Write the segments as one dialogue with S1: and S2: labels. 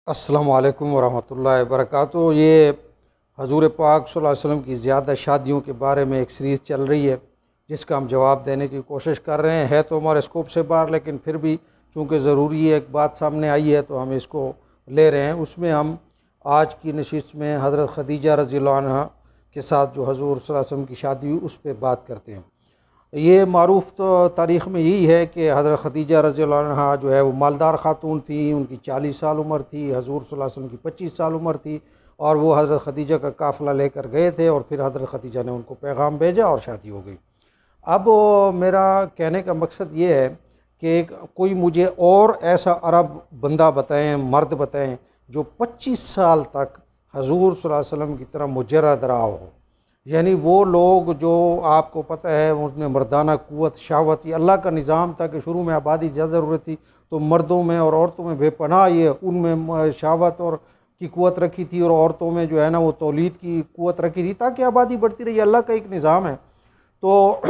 S1: अस्सलामु अलैकुम वरहमतुल्लाहि वबरकातुहू। ये हजूर पाक सल्लल्लाहु अलैहि वसल्लम की ज़्यादा शादियों के बारे में एक सीरीज़ चल रही है, जिसका हम जवाब देने की कोशिश कर रहे हैं। है तो हमारे स्कोप से बाहर, लेकिन फिर भी चूँकि ज़रूरी है, एक बात सामने आई है तो हम इसको ले रहे हैं। उसमें हम आज की नशिस्त में हज़रत खदीजा रज़ियल्लाहु अन्हा के साथ जो हजूर सल्लल्लाहु अलैहि वसल्लम की शादी हुई उस पर बात करते हैं। ये मारूफ तो तारीख़ में यही है कि हज़रत खदीजा रज़ियल्लाहु अन्हा जो है वो मालदार ख़ातून थी। उनकी 40 साल उम्र थी, हजूर सल्लल्लाहु अलैहि वसल्लम की 25 साल उम्र थी, और वो हज़रत खदीजा का काफ़िला लेकर गए थे और फिर हज़रत खदीजा ने उनको पैगाम भेजा और शादी हो गई। अब मेरा कहने का मकसद ये है कि कोई मुझे और ऐसा अरब बंदा बताएं, मर्द बताएं, जो 25 साल तक हजूर सल्लल्लाहु अलैहि वसल्लम की तरह मुजर्रद रहा हो। यानी वो लोग जो आपको पता है उसमें मर्दाना क़ुव्वत, शाहवत, ये अल्लाह का निज़ाम था कि शुरू में आबादी ज़्यादा ज़रूरत थी तो मर्दों में और औरतों में बेपनाह ये उनमें शाहवत और की क़ुव्वत रखी थी, और औरतों में जो है ना वो तौलीद की क़ुव्वत रखी थी ताकि आबादी बढ़ती रही। अल्लाह का एक निज़ाम है। तो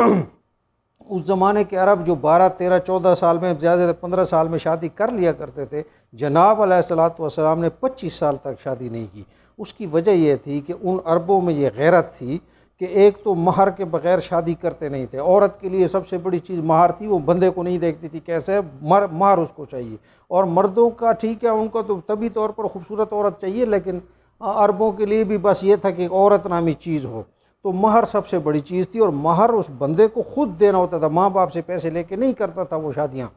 S1: उस ज़माने के अरब जो 12, 13, 14 साल में, ज़्यादा 15 साल में शादी कर लिया करते थे, जनाब अलैहिस्सलातु वस्सलाम ने 25 साल तक शादी नहीं की। उसकी वजह यह थी कि उन अरबों में ये गैरत थी कि एक तो महर के बग़ैर शादी करते नहीं थे। औरत के लिए सबसे बड़ी चीज़ महर थी, वो बंदे को नहीं देखती थी कैसे महर उसको चाहिए। और मर्दों का ठीक है, उनको तो तभी तौर पर खूबसूरत औरत चाहिए, लेकिन अरबों के लिए भी बस ये था कि औरत नामी चीज़ हो। तो महर सबसे बड़ी चीज़ थी, और महर उस बंदे को खुद देना होता था, माँ बाप से पैसे लेके नहीं करता था वो शादियाँ।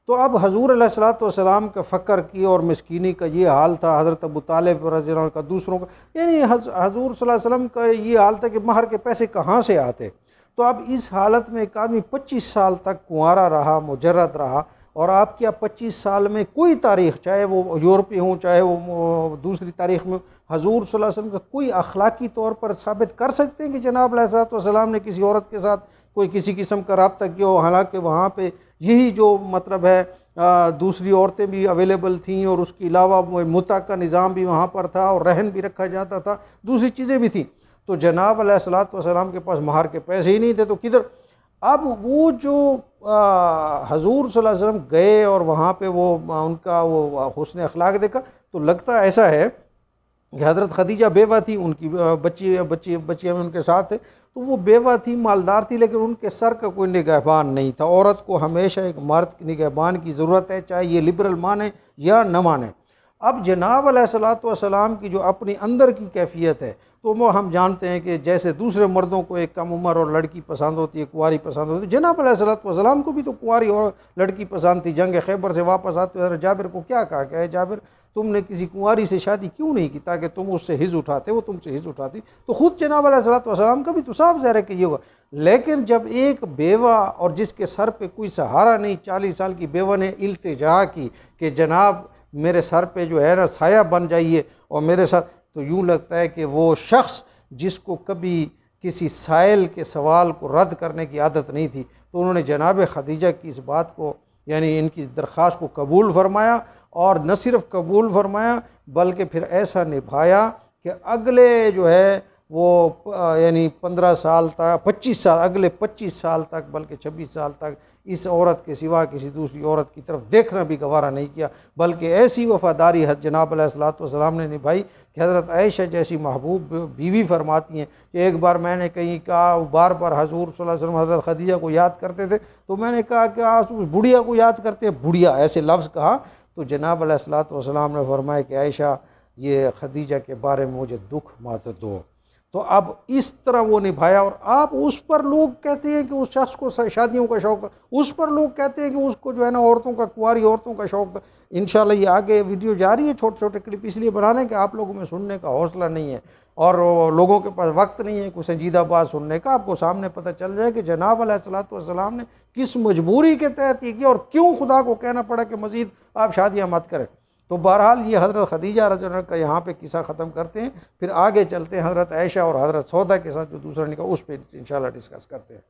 S1: तो अब हजूर अलैहिस्सलातु वस्सलाम का फ़क्र की और मिस्कीनी का ये हाल था, हज़रत अबू तालिब रज़ियल्लाहु अन्हु का, दूसरों का, यानी हजूर सल्लल्लाहु अलैहि वसल्लम का ये हाल था कि महर के पैसे कहाँ से आते। तो अब इस हालत में एक आदमी 25 साल तक कुंवारा रहा, मुजर्रद रहा, और आप क्या 25 साल में कोई तारीख़, चाहे वो यूरोपीय हों चाहे वो दूसरी तारीख़ में, हजूर सल्लल्लाहु अलैहि वसल्लम का कोई अखलाकी तौर पर साबित कर सकते हैं कि जनाब अलैहिस्सलातु वस्सलाम ने किसी औरत के साथ कोई किसी किस्म का रब्ता किया हो? हालांकि वहाँ पे यही जो मतलब है दूसरी औरतें भी अवेलेबल थीं, और उसके अलावा मुता का निज़ाम भी वहाँ पर था, और रहन भी रखा जाता था, दूसरी चीज़ें भी थीं। तो जनाब अलैहिस्सलातु वस्सलाम के पास महर के पैसे ही नहीं थे, तो किधर। अब वो जो हजूर सल्लल्लाहु अलैहि वसल्लम गए और वहाँ पे वो उनका वो हुस्न अखलाक देखा, तो लगता ऐसा है कि हज़रत खदीजा बेवा थी, उनकी बच्चियाँ में उनके साथ थे, तो वो बेवा थी, मालदार थी, लेकिन उनके सर का कोई निगहबान नहीं था। औरत को हमेशा एक मर्द निगहबान की ज़रूरत है, चाहे ये लिबरल माने या न माने। अब जनाब अलैहिस्सलातु वस्सलाम की जो अपनी अंदर की कैफियत है, तो वो हम जानते हैं कि जैसे दूसरे मर्दों को एक कम उम्र और लड़की पसंद होती है, कुंवारी पसंद होती है, जनाब अलैहिस्सलातु वस्सलाम को भी तो कुंवारी और लड़की पसंद थी। जंग खैबर से वापस आते हुए जाबिर को क्या कहा कि जाबिर, तुमने किसी कुंवारी से शादी क्यों नहीं की ताकि तुम उससे हिज उठाते, वो तुमसे हिज उठाती। तो ख़ुद जनाब अलैहिस्सलातु वस्सलाम का भी तो साफ ज़ाहिर है कि ये होगा। लेकिन जब एक बेवा और जिसके सर पे कोई सहारा नहीं, 40 साल की बेवा ने इल्तिजा की कि जनाब मेरे सर पे जो है ना साया बन जाइए और मेरे साथ, तो यूँ लगता है कि वो शख्स जिसको कभी किसी साइल के सवाल को रद्द करने की आदत नहीं थी, तो उन्होंने जनाब खदीजा की इस बात को, यानी इनकी दरख्वास्त को कबूल फरमाया, और न सिर्फ कबूल फरमाया बल्कि फिर ऐसा निभाया कि अगले जो है वो यानी 15 साल तक, 25 साल, अगले 25 साल तक, बल्कि 26 साल तक इस औरत के सिवा किसी दूसरी औरत की तरफ देखना भी गवारा नहीं किया, बल्कि ऐसी वफ़ादारी जनाब अलैहिस्सलातु वस्सलाम ने निभाई कि हज़रत आयशा जैसी महबूब बीवी फरमाती हैं कि एक बार मैंने कहीं कहा, बार बार हजूर सल्लल्लाहु अलैहि वसल्लम हज़रत खदीजा को याद करते थे, तो मैंने कहा कि आप उस बुढ़िया को याद करते हैं, बुढ़िया ऐसे लफ्ज़ कहा। तो जनाब अलैहिस्सलातु वस्सलाम ने फरमाया कि आयशा, ये खदीजा के बारे में मुझे दुख मत दो। तो अब इस तरह वो निभाया। और आप उस पर लोग कहते हैं कि उस शख्स को शादियों का शौक़ था, उस पर लोग कहते हैं कि उसको जो है ना औरतों का, कुंवारी औरतों का शौक़ था। इंशाल्लाह ये आगे वीडियो जारी है, छोटे छोटे क्लिप इसलिए बनाने कि आप लोगों में सुनने का हौसला नहीं है और लोगों के पास वक्त नहीं है कोई संजीदा बात सुनने का। आपको सामने पता चल जाए कि जनाब अलैहिस्सलातु वस्सलाम ने किस मजबूरी के तहत ये किया और क्यों खुदा को कहना पड़ा कि मज़ीद आप शादियाँ मत करें। तो बहरहाल ये हज़रत खदीजा रज़ियल्लाहु अन्हा का यहाँ पे किस्सा ख़त्म करते हैं, फिर आगे चलते हैं हज़रत आयशा और हज़रत सौदा के साथ जो दूसरा निकाह, उस पर इंशाल्लाह डिस्कस करते हैं।